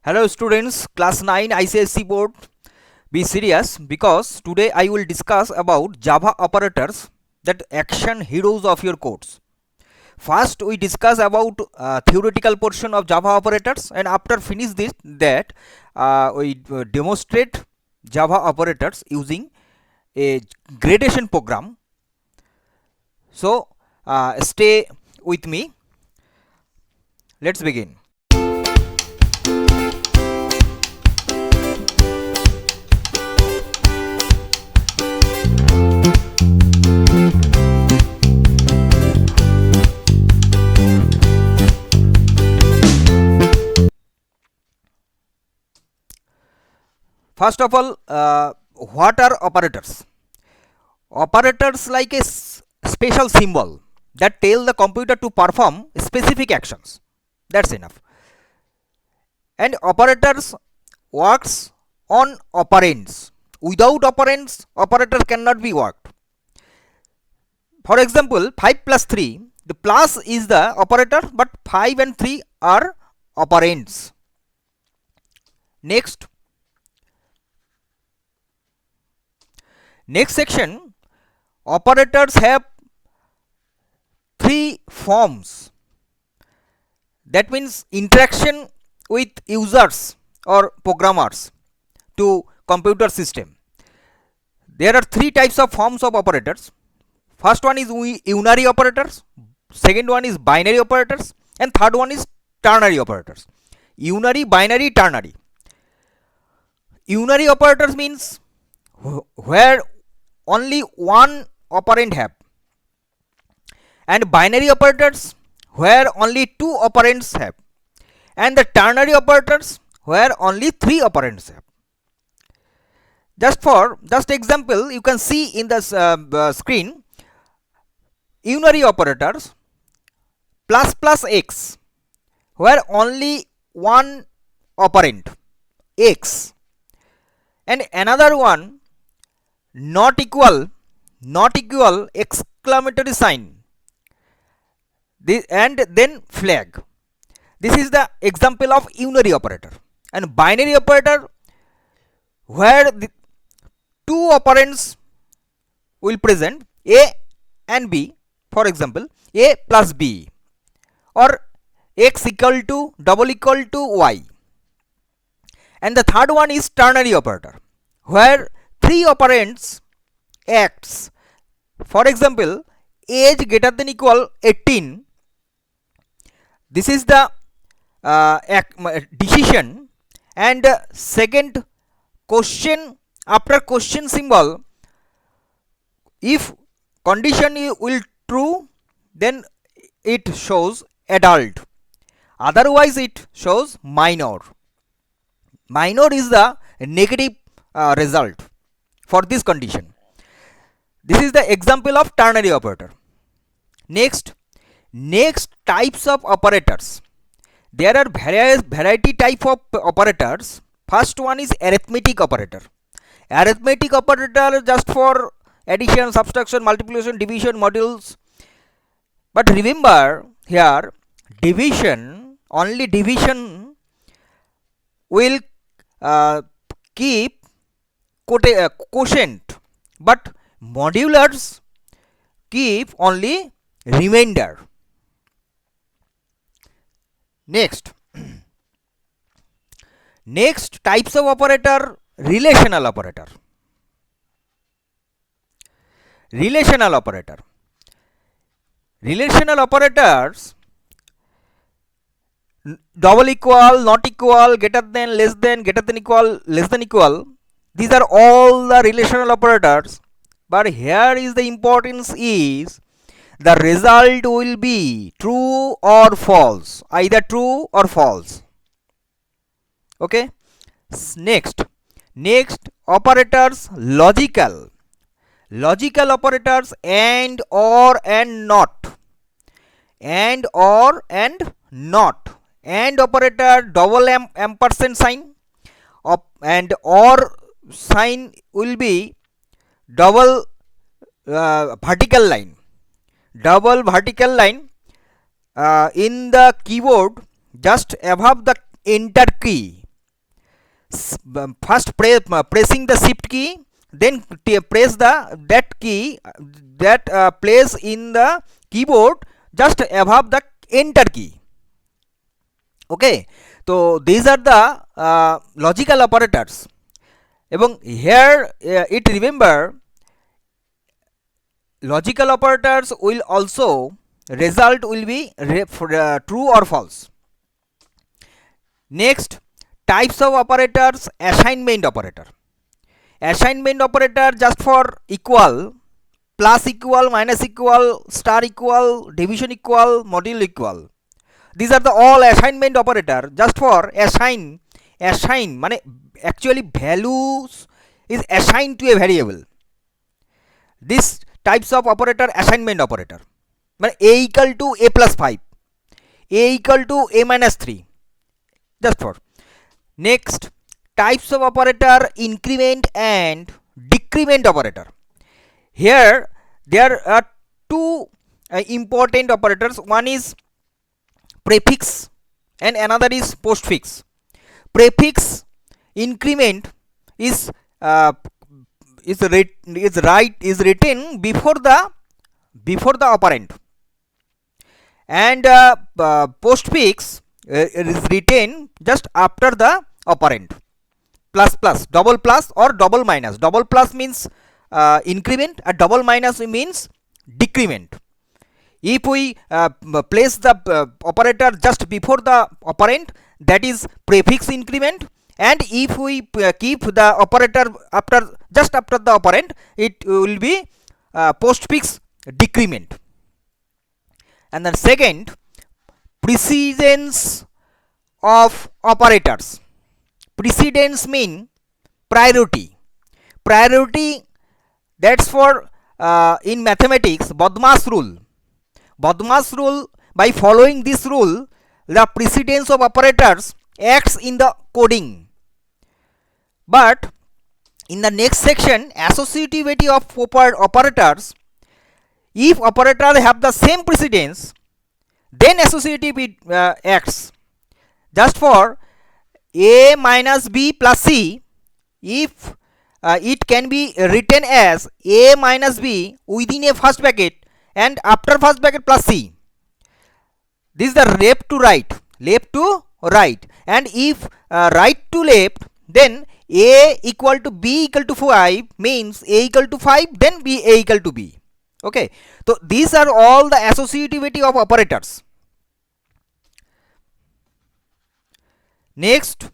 Hello students, Class 9 ICSE board. Be serious because today I will discuss about Java operators, that action heroes of your codes. First we discuss about theoretical portion of Java operators, and after finish we demonstrate Java operators using a gradation program. So stay with me. Let's begin. First of all, what are operators? Operators like a special symbol that tell the computer to perform specific actions. That's enough. And operators works on operands. Without operands, operator cannot be worked. For example, 5 plus 3, the plus is the operator, but 5 and 3 are operands. Next section, operators have three forms. That means interaction with users or programmers to computer system. There are three types of forms of operators. First one is unary operators, second one is binary operators, and third one is ternary operators. Unary, binary, ternary. Unary operators means where only one operand have, and binary operators where only two operands have, and the ternary operators where only three operands have. Just example, you can see in the screen, unary operators plus plus x where only one operand x, and another one not equal exclamatory sign, and then flag. This is the example of unary operator. And binary operator where the two operands will present a and b. For example, a plus b, or x equal to double equal to y. And the third one is ternary operator where three operands acts. For example, age greater than equal 18. This is the decision, and second question, after question symbol, if condition will true, then it shows adult, otherwise it shows minor. Minor is the negative result for this condition. This is the example of ternary operator. Next types of operators. There are variety type of operators. First one is arithmetic operator. Arithmetic operator just for addition, subtraction, multiplication, division, modules. But remember here, only division will keep quotient, but modulars keep only remainder. Next types of operator, relational operator. Relational operators, double equal, not equal, greater than, less than, greater than equal, less than equal. These are all the relational operators. But here is the importance is the result will be true or false, either true or false. Okay. Next operators, logical operators, and or and not, and operator, double ampersand sign, and or sign will be double vertical line in the keyboard just above the enter key. first pressing the shift key, then press that key that place in the keyboard just above the enter key. Okay, so these are the logical operators. এবং here it remember logical operators will also result will be true or false. Next, types of operators. Assignment operator. Assignment operator just for equal, plus equal, minus equal, star equal, division equal, module equal. These are the all assignment operator just for assign মানে actually values is assigned to a variable. This types of operator assignment operator মানে a equal to a plus 5, a equal to a minus 3, just for. Next, types of operator. Increment and decrement operator. Here there are two important operators. One is prefix and another is postfix. Prefix increment is written before the operand, and postfix is written just after the operand. Plus plus, double plus or double minus. Double plus means increment, and double minus means decrement. If we place the operator just before the operand, that is prefix increment, and if we keep the operator just after the operand, it will be postfix decrement. And then second, precedence of operators. Precedence mean priority. That's for in mathematics Bodmas rule. By following this rule, the precedence of operators acts in the coding. But in the next section, associativity of operators. If operators have the same precedence, then associative acts. Just for a minus b plus c, if it can be written as a minus b within a first bracket and after first bracket plus c. This is the left to right, and if right to left, then a equal to b equal to 5 means a equal to 5, then b a equal to b. Okay, so these are all the associativity of operators. Next,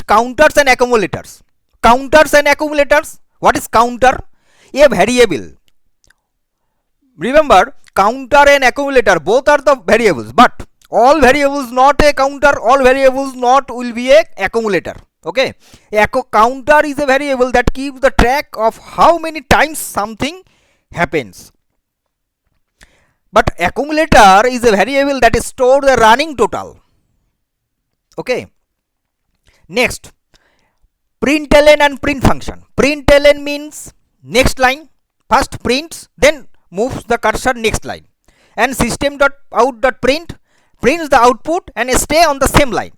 counters and accumulators. What is counter? A variable. Remember, counter and accumulator both are the variables, but all variables not a counter, all variables not will be a accumulator. Okay, counter is a variable that keeps the track of how many times something happens, but accumulator is a variable that stores the running total. Okay, next, println and print function. Println means next line first prints, then moves the cursor next line, and system.out.print prints the output and stay on the same line.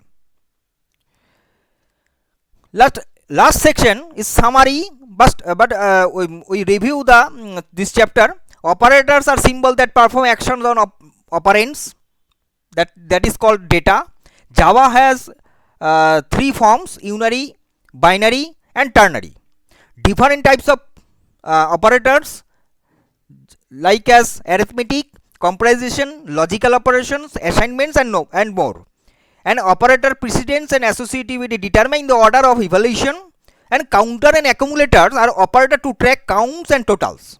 Last section is summary, but we review the this chapter. Operators are symbols that perform actions on operands, that is called data. Java has three forms: unary, binary, and ternary. Different types of operators like as arithmetic, comparison, logical operations, assignments, and more. And operator precedence and associativity determine the order of evaluation, and counter and accumulators are operator to track counts and totals.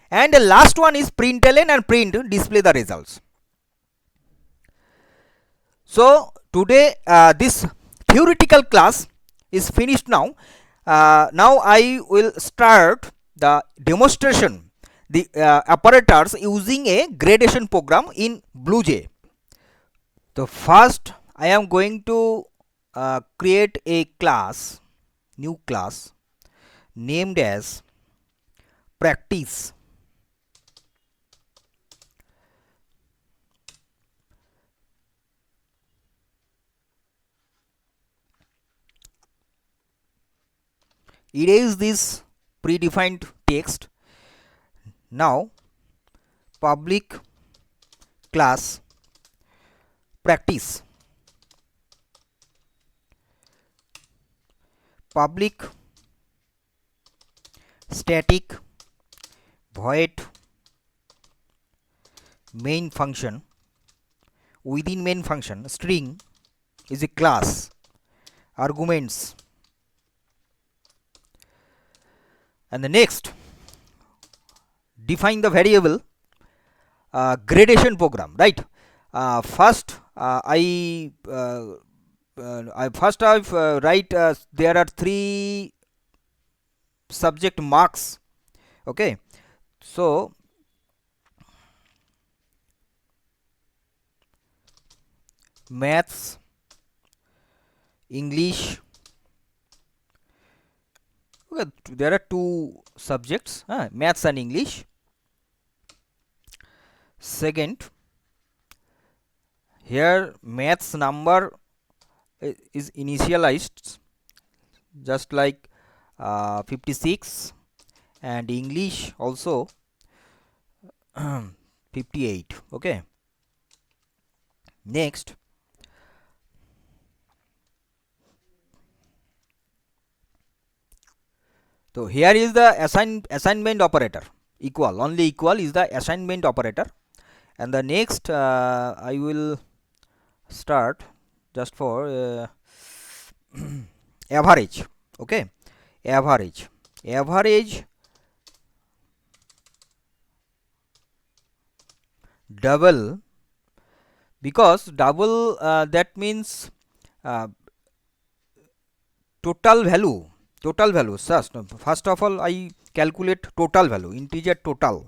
And the last one is println and print display the results. So today this theoretical class is finished now. Now I will start the demonstration, the operators using a gradation program in BlueJ. So first I am going to create a new class named as practice. erase this predefined text. Now public class practice, public static void main function, within main function string is a class arguments. And the next, define the variable gradation program, right? First I've write there are three subject marks. Okay, so maths, English. Okay, there are two subjects, maths and English. Second, here maths number is initialized just like 56, and English also 58. Okay, next, so here is the assignment operator, equal, only equal is the assignment operator. And the next I will start just for average. Okay, average double, because double that means total value. First of all I calculate total value, integer total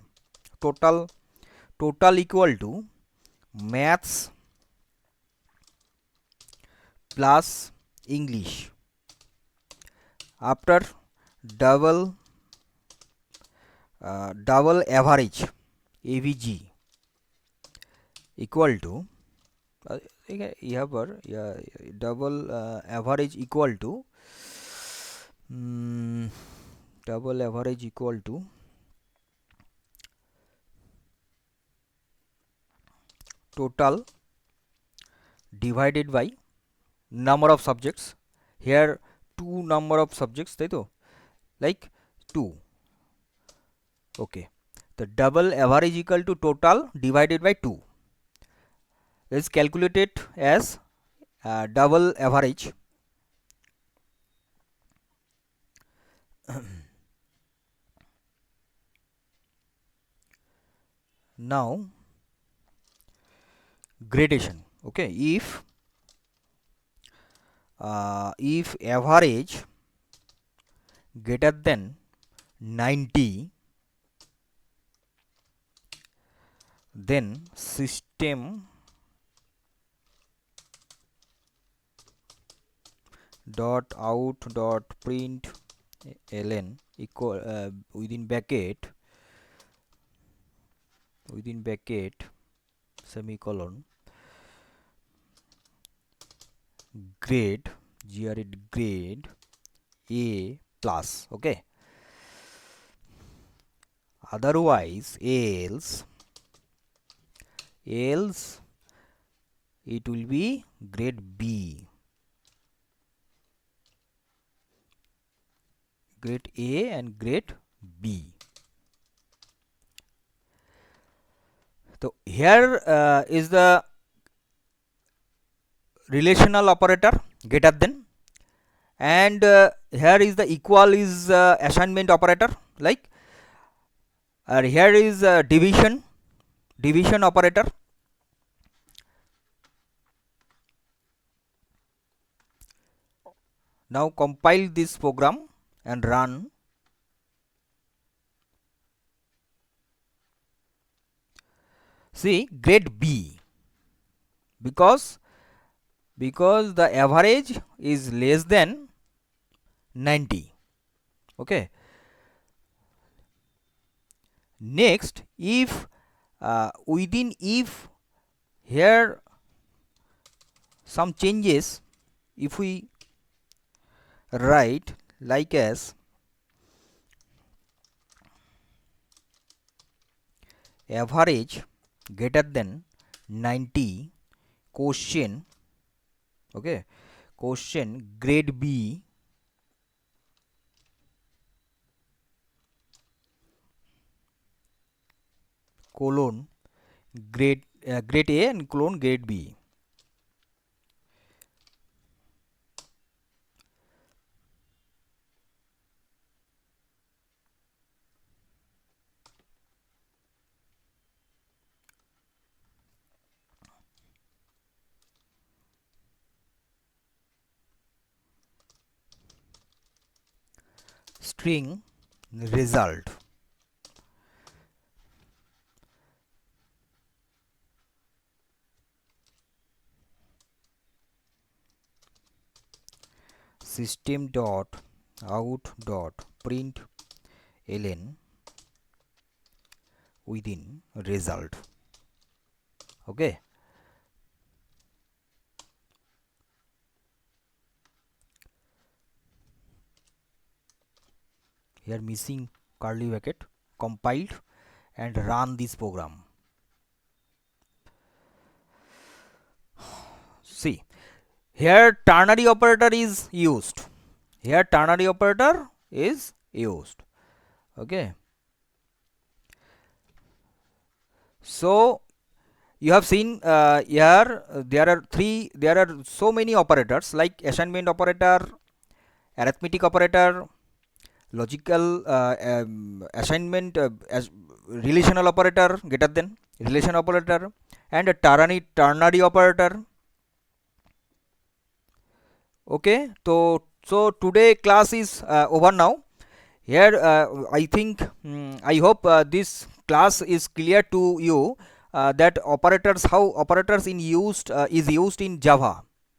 equal to maths plus English. After double average AVG equal to double average equal to total divided by number of subjects. Here two number of subjects, like 2. Okay, the double average equal to total divided by 2 is calculated as double average. Now gradation. Okay, if average greater than 90, then system dot out dot print ln equal within bracket semicolon grade grade A plus. Okay, otherwise else it will be grade B, grade A and grade B. So here is the relational operator greater than, and here is the equal is assignment operator, like here is division operator. Now compile this program and run. See, grade B, because the average is less than 90. Okay, next, if within if here some changes, if we write like as average greater than 90, question, okay, question grade B colon grade A and colon grade B. String result. System dot out dot print ln within result. Okay. Here missing curly bracket, compiled and run this program. See, here ternary operator is used. Here ternary operator is used. Okay. So you have seen here there are so many operators like assignment operator, arithmetic operator, logical assignment as relational operator greater than relation operator, and a ternary operator. Okay, so today class is over now. Here I think I hope this class is clear to you, that operators, how operators in used is used in Java.